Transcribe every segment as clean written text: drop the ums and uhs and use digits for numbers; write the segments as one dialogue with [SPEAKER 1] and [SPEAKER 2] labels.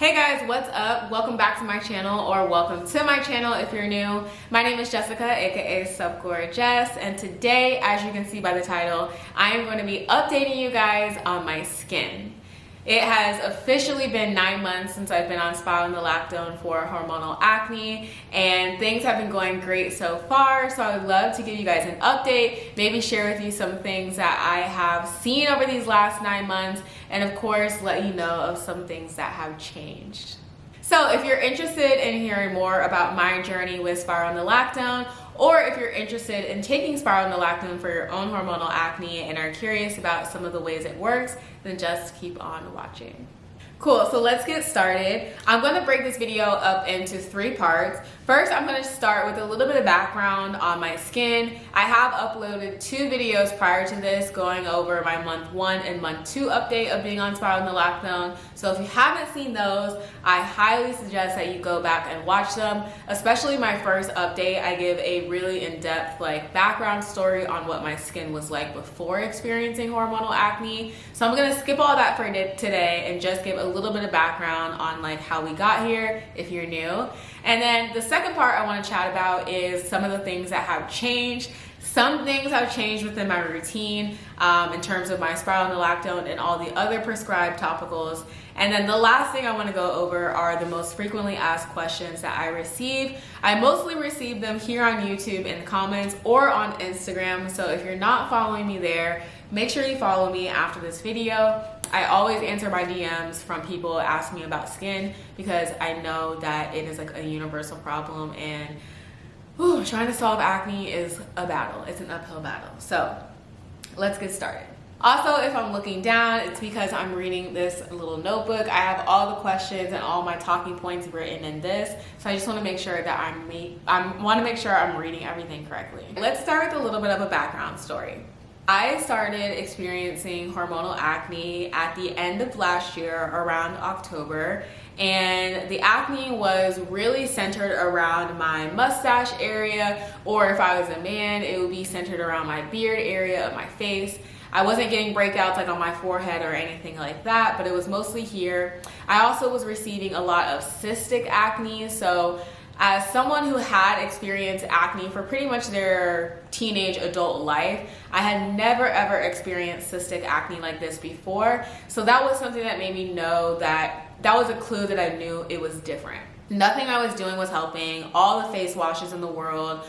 [SPEAKER 1] Hey guys, what's up? Welcome back to my channel, or welcome to my channel if you're new. My name is Jessica, aka Supgorjess, and today, as you can see by the title, I am going to be updating you guys on my skin. It has officially been 9 months since I've been on Spironolactone for hormonal acne, and things have been going great so far, so I would love to give you guys an update, maybe share with you some things that I have seen over these last 9 months, and of course let you know of some things that have changed. So if you're interested in hearing more about my journey with Spironolactone, or if you're interested in taking Spironolactone for your own hormonal acne and are curious about some of the ways it works, then just keep on watching. Cool, so let's get started. I'm going to break this video up into 3 parts. First, I'm going to start with a little bit of background on my skin. I have uploaded 2 videos prior to this going over my month 1 and month 2 update of being on Spironolactone. So if you haven't seen those, I highly suggest that you go back and watch them. Especially my first update, I give a really in-depth background story on what my skin was like before experiencing hormonal acne. So I'm going to skip all that for today and just give a little bit of background on how we got here if you're new. And then the second part I want to chat about is some of the things that have changed. Some things have changed within my routine in terms of my Spironolactone and all the other prescribed topicals. And then the last thing I want to go over are the most frequently asked questions that I receive. I mostly receive them here on YouTube in comments or on Instagram. So if you're not following me there, make sure you follow me after this video. I always answer my DMs from people asking me about skin because I know that it is a universal problem, and trying to solve acne is a battle. It's an uphill battle. So let's get started. Also, if I'm looking down, it's because I'm reading this little notebook. I have all the questions and all my talking points written in this. So I just want to make sure that I'm reading everything correctly. Let's start with a little bit of a background story. I started experiencing hormonal acne at the end of last year, around October, and the acne was really centered around my mustache area, or if I was a man, it would be centered around my beard area of my face. I wasn't getting breakouts on my forehead or anything like that, but it was mostly here. I also was receiving a lot of cystic acne, so as someone who had experienced acne for pretty much their teenage adult life, I had never ever experienced cystic acne like this before. So that was something that made me know that was a clue that I knew it was different. Nothing I was doing was helping. All the face washes in the world,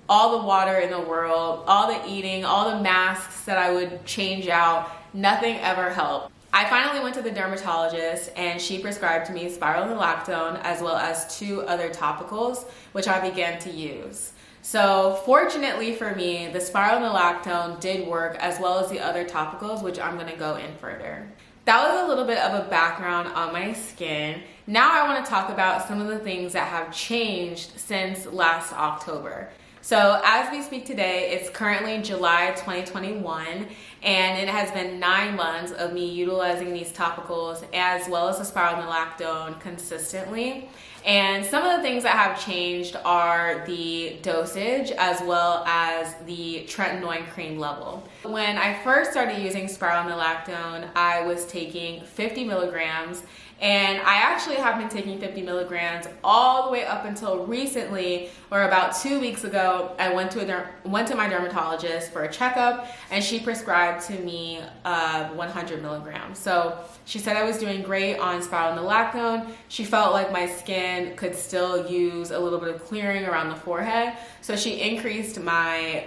[SPEAKER 1] all the water in the world, all the eating, all the masks that I would change out, nothing ever helped. I finally went to the dermatologist and she prescribed to me Spironolactone as well as 2 other topicals, which I began to use. So fortunately for me, the Spironolactone did work as well as the other topicals, which I'm going to go in further. That was a little bit of a background on my skin. Now I want to talk about some of the things that have changed since last October. So as we speak today, it's currently July 2021, and it has been 9 months of me utilizing these topicals as well as the Spironolactone consistently. And some of the things that have changed are the dosage as well as the tretinoin cream level. When I first started using Spironolactone, I was taking 50 milligrams, and I actually have been taking 50 milligrams all the way up until recently, or about 2 weeks ago. I went to my dermatologist for a checkup, and she prescribed to me 100 milligrams. So she said I was doing great on Spironolactone. She felt like my skin could still use a little bit of clearing around the forehead. So she increased my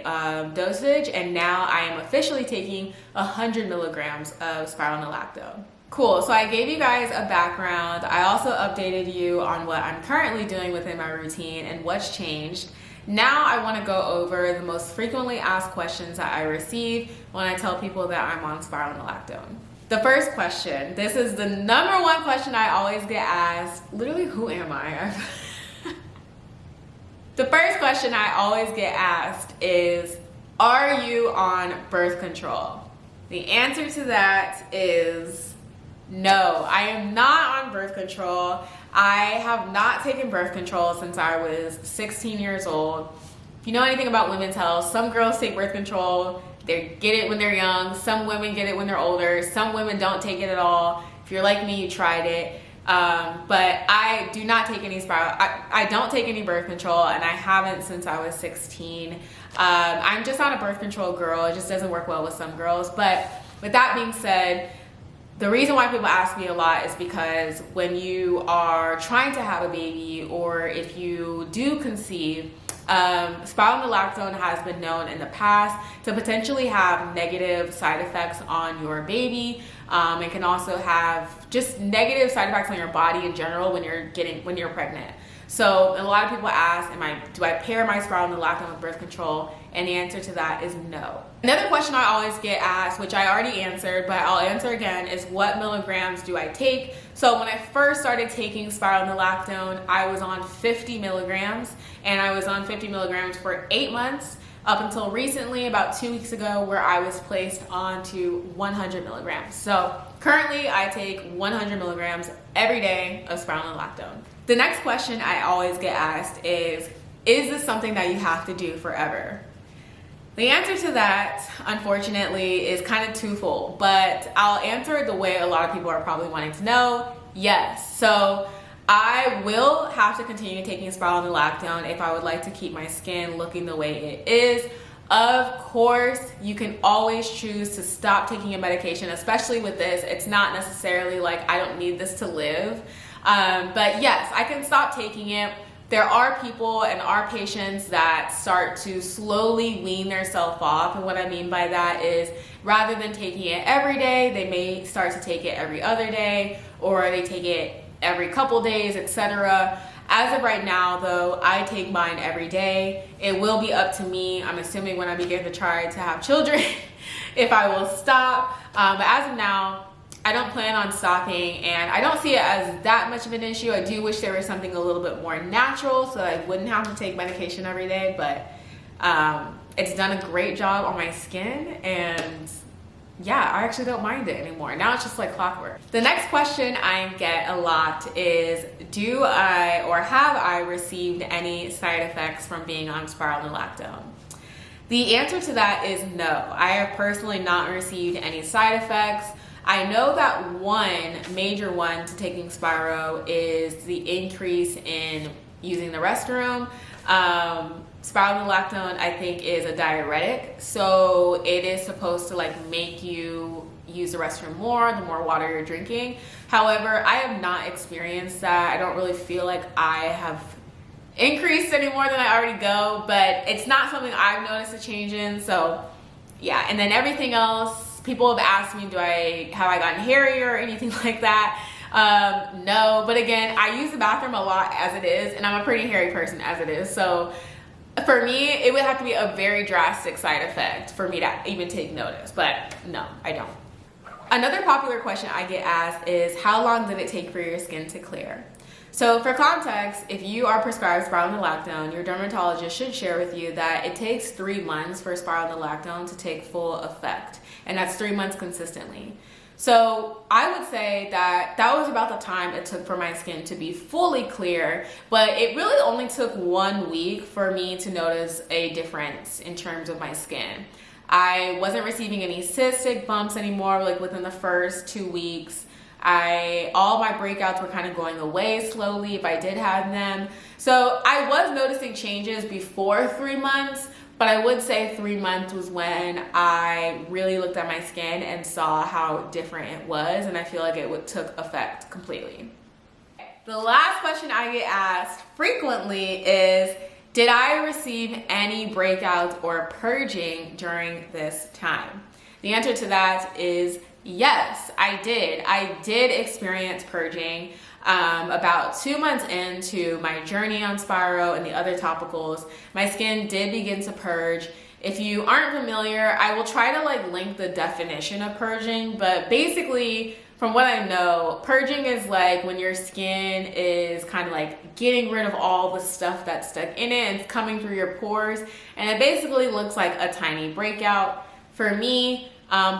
[SPEAKER 1] dosage, and now I am officially taking 100 milligrams of Spironolactone. Cool, so I gave you guys a background. I also updated you on what I'm currently doing within my routine and what's changed. Now I want to go over the most frequently asked questions that I receive when I tell people that I'm on Spironolactone. The first question, this is the number 1 question I always get asked. Literally, who am I? The first question I always get asked is, are you on birth control? The answer to that is no, I am not on birth control. I have not taken birth control since I was 16 years old. If you know anything about women's health, some girls take birth control. They get it when they're young. Some women get it when they're older. Some women don't take it at all. If you're like me, you tried it. But I do not take any I don't take any birth control, and I haven't since I was 16. I'm just not a birth control girl. It just doesn't work well with some girls. But with that being said, the reason why people ask me a lot is because when you are trying to have a baby, or if you do conceive, spironolactone has been known in the past to potentially have negative side effects on your baby. It can also have just negative side effects on your body in general when you're pregnant. So a lot of people ask, do I pair my spironolactone with birth control? And the answer to that is no. Another question I always get asked, which I already answered, but I'll answer again, is what milligrams do I take? So when I first started taking spironolactone, I was on 50 milligrams, and I was on 50 milligrams for 8 months, up until recently, about 2 weeks ago, where I was placed onto 100 milligrams. So currently I take 100 milligrams every day of spironolactone. The next question I always get asked is this something that you have to do forever? The answer to that, unfortunately, is kind of twofold, but I'll answer it the way a lot of people are probably wanting to know. Yes. So I will have to continue taking spironolactone if I would like to keep my skin looking the way it is. Of course, you can always choose to stop taking a medication, especially with this. It's not necessarily like I don't need this to live. But yes, I can stop taking it. There are people and our patients that start to slowly wean themselves off. And what I mean by that is rather than taking it every day, they may start to take it every other day, or they take it every couple days, etc. As of right now, though, I take mine every day. It will be up to me, I'm assuming when I begin to try to have children, if I will stop. But as of now, I don't plan on stopping, and I don't see it as that much of an issue. I do wish there was something a little bit more natural so I wouldn't have to take medication every day, but it's done a great job on my skin, and yeah, I actually don't mind it anymore. Now it's just like clockwork. The next question I get a lot is, do I or have I received any side effects from being on spironolactone? The answer to that is no. I have personally not received any side effects. I know that one major one to taking Spiro is the increase in using the restroom. Spironolactone, I think, is a diuretic, so it is supposed to like make you use the restroom more the more water you're drinking. However, I have not experienced that. I don't really feel like I have increased any more than I already go, but it's not something I've noticed a change in. So yeah, and then everything else, people have asked me, have I gotten hairy or anything like that? No, but again, I use the bathroom a lot as it is, and I'm a pretty hairy person as it is. So for me, it would have to be a very drastic side effect for me to even take notice, but no, I don't. Another popular question I get asked is, how long did it take for your skin to clear? So for context, if you are prescribed spironolactone, your dermatologist should share with you that it takes 3 months for spironolactone to take full effect, and that's 3 months consistently. So I would say that was about the time it took for my skin to be fully clear, but it really only took 1 week for me to notice a difference in terms of my skin. I wasn't receiving any cystic bumps anymore, like within the first 2 weeks. All my breakouts were kind of going away slowly if I did have them. So I was noticing changes before 3 months, but I would say 3 months was when I really looked at my skin and saw how different it was, and I feel like it took effect completely. The last question I get asked frequently is, did I receive any breakouts or purging during this time? The answer to that is yes, I did. I did experience purging. About 2 months into my journey on Spiro and the other topicals, my skin did begin to purge. If you aren't familiar, I will try to like link the definition of purging, but basically from what I know, purging is like when your skin is kind of like getting rid of all the stuff that's stuck in it and it's coming through your pores, and it basically looks like a tiny breakout. For me,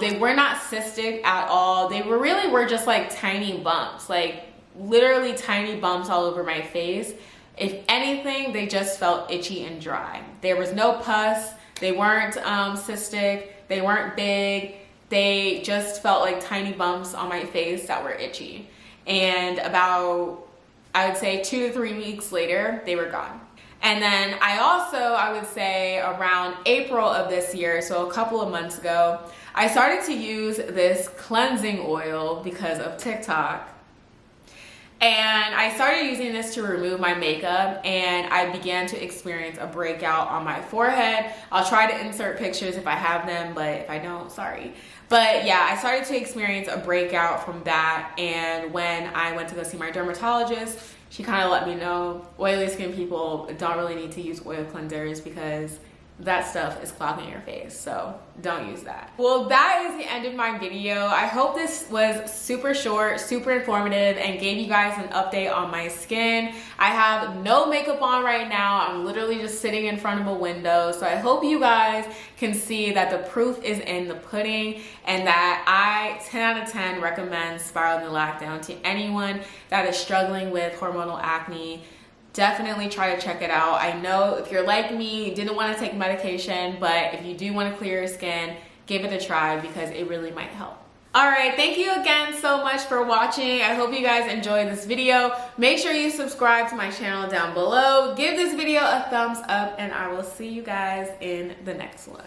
[SPEAKER 1] they were not cystic at all. They were just like tiny bumps, like literally tiny bumps all over my face. If anything, they just felt itchy and dry. There was no pus. They weren't cystic. They weren't big. They just felt like tiny bumps on my face that were itchy. and about, I would say 2 to 3 weeks later, they were gone. And then I would say around April of this year, so a couple of months ago, I started to use this cleansing oil because of TikTok. And I started using this to remove my makeup, and I began to experience a breakout on my forehead. I'll try to insert pictures if I have them, but if I don't, sorry. But yeah, I started to experience a breakout from that, and when I went to go see my dermatologist, she kind of let me know oily skin people don't really need to use oil cleansers because that stuff is clogging your face, so don't use that. Well, that is the end of my video. I hope this was super short, super informative, and gave you guys an update on my skin. I have no makeup on right now. I'm literally just sitting in front of a window, so I hope you guys can see that the proof is in the pudding, and that I 10 out of 10 recommend Spironolactone to anyone that is struggling with hormonal acne. Definitely try to check it out. I know if you're like me, you didn't want to take medication, but if you do want to clear your skin, give it a try because it really might help. Alright, thank you again so much for watching. I hope you guys enjoyed this video. Make sure you subscribe to my channel down below. Give this video a thumbs up, and I will see you guys in the next one.